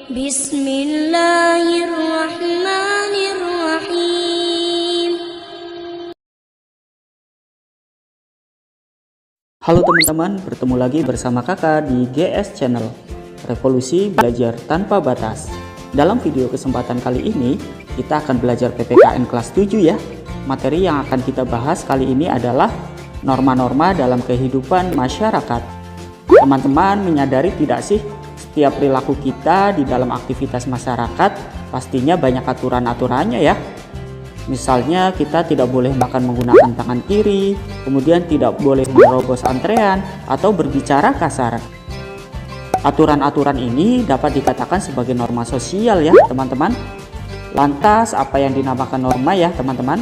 Bismillahirrahmanirrahim. Halo teman-teman, bertemu lagi bersama kakak di GS Channel, Revolusi Belajar Tanpa Batas. Dalam video kesempatan kali ini, kita akan belajar PPKN kelas 7 ya. Materi yang akan kita bahas kali ini adalah norma-norma dalam kehidupan masyarakat. Teman-teman menyadari tidak sih, setiap perilaku kita di dalam aktivitas masyarakat pastinya banyak aturan-aturannya ya. Misalnya kita tidak boleh makan menggunakan tangan kiri, kemudian tidak boleh menerobos antrean atau berbicara kasar. Aturan-aturan ini dapat dikatakan sebagai norma sosial ya teman-teman. Lantas apa yang dinamakan norma ya teman-teman?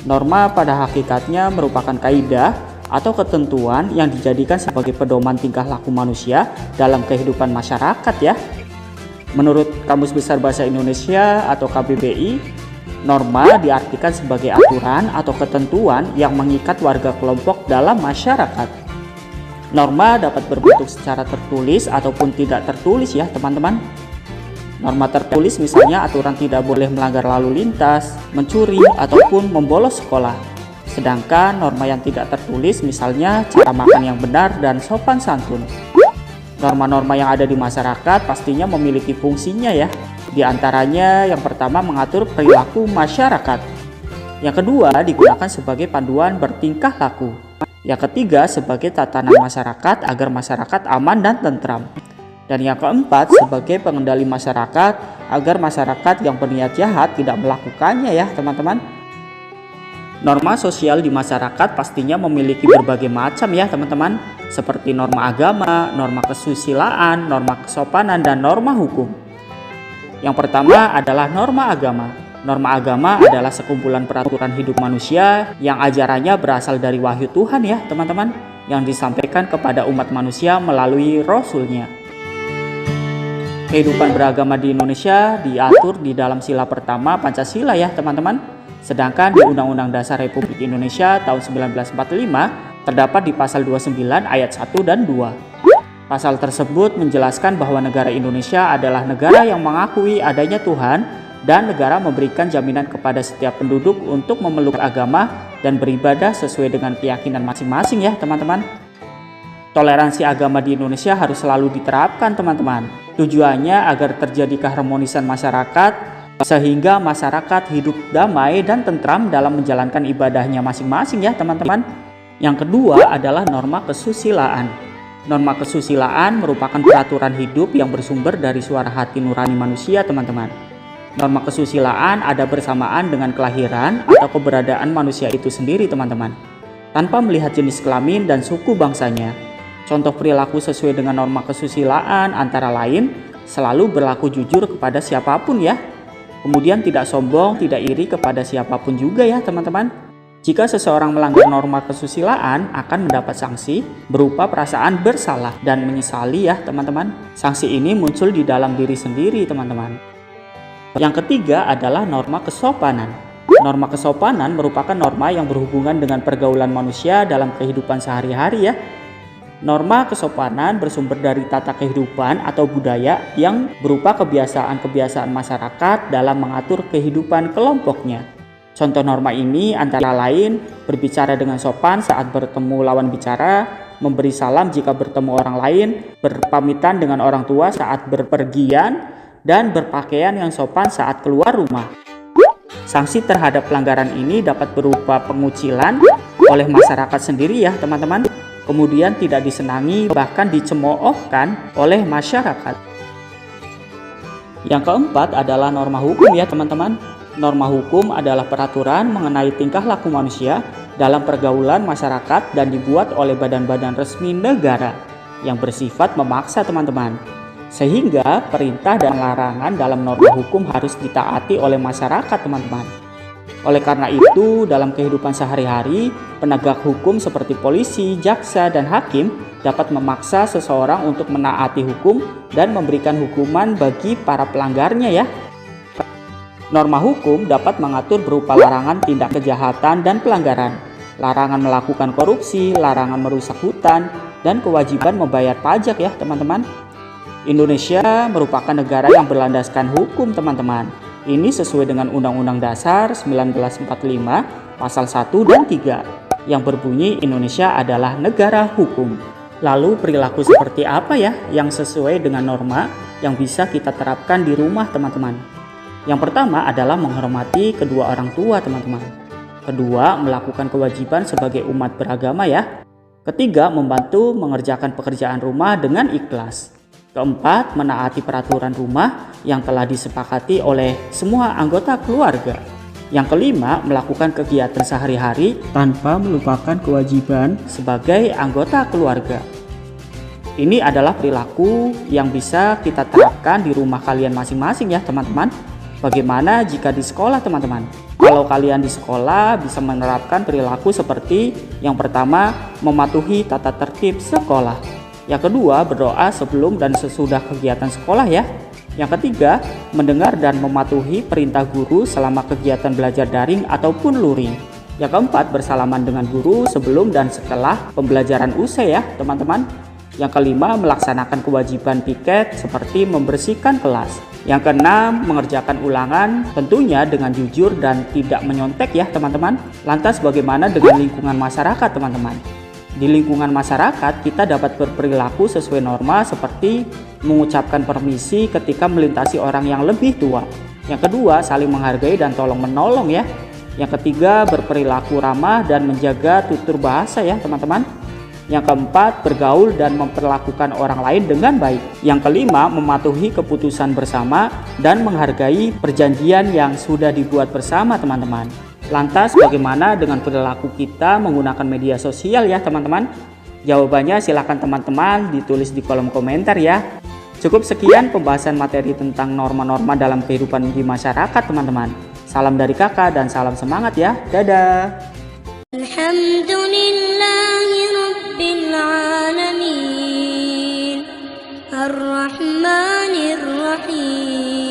Norma pada hakikatnya merupakan kaidah atau ketentuan yang dijadikan sebagai pedoman tingkah laku manusia dalam kehidupan masyarakat ya. Menurut Kamus Besar Bahasa Indonesia atau KBBI, norma diartikan sebagai aturan atau ketentuan yang mengikat warga kelompok dalam masyarakat. Norma dapat berbentuk secara tertulis ataupun tidak tertulis ya teman-teman. Norma tertulis misalnya aturan tidak boleh melanggar lalu lintas, mencuri, ataupun membolos sekolah. Sedangkan norma yang tidak tertulis misalnya cara makan yang benar dan sopan santun. Norma-norma yang ada di masyarakat pastinya memiliki fungsinya ya. Di antaranya yang pertama mengatur perilaku masyarakat. Yang kedua digunakan sebagai panduan bertingkah laku. Yang ketiga sebagai tatanan masyarakat agar masyarakat aman dan tentram. Dan yang keempat sebagai pengendali masyarakat agar masyarakat yang berniat jahat tidak melakukannya ya teman-teman. Norma sosial di masyarakat pastinya memiliki berbagai macam ya teman-teman, seperti norma agama, norma kesusilaan, norma kesopanan, dan norma hukum. Yang pertama adalah norma agama. Norma agama adalah sekumpulan peraturan hidup manusia yang ajarannya berasal dari wahyu Tuhan ya teman-teman, yang disampaikan kepada umat manusia melalui Rasul-Nya. Kehidupan beragama di Indonesia diatur di dalam sila pertama Pancasila ya teman-teman. Sedangkan di Undang-Undang Dasar Republik Indonesia tahun 1945 terdapat di pasal 29 ayat 1 dan 2. Pasal tersebut menjelaskan bahwa negara Indonesia adalah negara yang mengakui adanya Tuhan dan negara memberikan jaminan kepada setiap penduduk untuk memeluk agama dan beribadah sesuai dengan keyakinan masing-masing ya teman-teman. Toleransi agama di Indonesia harus selalu diterapkan teman-teman. Tujuannya agar terjadi keharmonisan masyarakat sehingga masyarakat hidup damai dan tentram dalam menjalankan ibadahnya masing-masing ya teman-teman. Yang kedua adalah norma kesusilaan. Norma kesusilaan merupakan peraturan hidup yang bersumber dari suara hati nurani manusia teman-teman. Norma kesusilaan ada bersamaan dengan kelahiran atau keberadaan manusia itu sendiri teman-teman, tanpa melihat jenis kelamin dan suku bangsanya. Contoh perilaku sesuai dengan norma kesusilaan antara lain selalu berlaku jujur kepada siapapun ya. Kemudian tidak sombong, tidak iri kepada siapapun juga ya teman-teman. Jika seseorang melanggar norma kesusilaan akan mendapat sanksi berupa perasaan bersalah dan menyesali ya teman-teman. Sanksi ini muncul di dalam diri sendiri teman-teman. Yang ketiga adalah norma kesopanan. Norma kesopanan merupakan norma yang berhubungan dengan pergaulan manusia dalam kehidupan sehari-hari ya. Norma kesopanan bersumber dari tata kehidupan atau budaya yang berupa kebiasaan-kebiasaan masyarakat dalam mengatur kehidupan kelompoknya. Contoh norma ini antara lain berbicara dengan sopan saat bertemu lawan bicara, memberi salam jika bertemu orang lain, berpamitan dengan orang tua saat berpergian, dan berpakaian yang sopan saat keluar rumah. Sanksi terhadap pelanggaran ini dapat berupa pengucilan oleh masyarakat sendiri ya teman-teman. Kemudian tidak disenangi bahkan dicemoohkan oleh masyarakat. Yang keempat adalah norma hukum ya teman-teman. Norma hukum adalah peraturan mengenai tingkah laku manusia dalam pergaulan masyarakat dan dibuat oleh badan-badan resmi negara yang bersifat memaksa teman-teman. Sehingga perintah dan larangan dalam norma hukum harus ditaati oleh masyarakat teman-teman. Oleh karena itu, dalam kehidupan sehari-hari, penegak hukum seperti polisi, jaksa, dan hakim dapat memaksa seseorang untuk menaati hukum dan memberikan hukuman bagi para pelanggarnya ya. Norma hukum dapat mengatur berupa larangan tindak kejahatan dan pelanggaran, larangan melakukan korupsi, larangan merusak hutan, dan kewajiban membayar pajak ya teman-teman. Indonesia merupakan negara yang berlandaskan hukum, teman-teman. Ini sesuai dengan Undang-Undang Dasar 1945 pasal 1 dan 3 yang berbunyi Indonesia adalah negara hukum. Lalu perilaku seperti apa ya yang sesuai dengan norma yang bisa kita terapkan di rumah, teman-teman? Yang pertama adalah menghormati kedua orang tua, teman-teman. Kedua, melakukan kewajiban sebagai umat beragama ya. Ketiga, membantu mengerjakan pekerjaan rumah dengan ikhlas. Keempat, menaati peraturan rumah yang telah disepakati oleh semua anggota keluarga. Yang kelima, melakukan kegiatan sehari-hari tanpa melupakan kewajiban sebagai anggota keluarga. Ini adalah perilaku yang bisa kita terapkan di rumah kalian masing-masing ya, teman-teman. Bagaimana jika di sekolah, teman-teman? Kalau kalian di sekolah bisa menerapkan perilaku seperti yang pertama, mematuhi tata tertib sekolah. Yang kedua, berdoa sebelum dan sesudah kegiatan sekolah ya. Yang ketiga, mendengar dan mematuhi perintah guru selama kegiatan belajar daring ataupun luring. Yang keempat, bersalaman dengan guru sebelum dan setelah pembelajaran usai ya, teman-teman. Yang kelima, melaksanakan kewajiban piket seperti membersihkan kelas. Yang keenam, mengerjakan ulangan tentunya dengan jujur dan tidak menyontek ya, teman-teman. Lantas bagaimana dengan lingkungan masyarakat, teman-teman? Di lingkungan masyarakat, kita dapat berperilaku sesuai norma seperti mengucapkan permisi ketika melintasi orang yang lebih tua. Yang kedua, saling menghargai dan tolong menolong ya. Yang ketiga, berperilaku ramah dan menjaga tutur bahasa ya, teman-teman. Yang keempat, bergaul dan memperlakukan orang lain dengan baik. Yang kelima, mematuhi keputusan bersama dan menghargai perjanjian yang sudah dibuat bersama, teman-teman. Lantas bagaimana dengan perilaku kita menggunakan media sosial ya, teman-teman? Jawabannya silakan teman-teman ditulis di kolom komentar ya. Cukup sekian pembahasan materi tentang norma-norma dalam kehidupan di masyarakat, teman-teman. Salam dari kakak dan salam semangat ya. Dadah. Alhamdulillahi Rabbil Alamin Ar-Rahmanir Rahim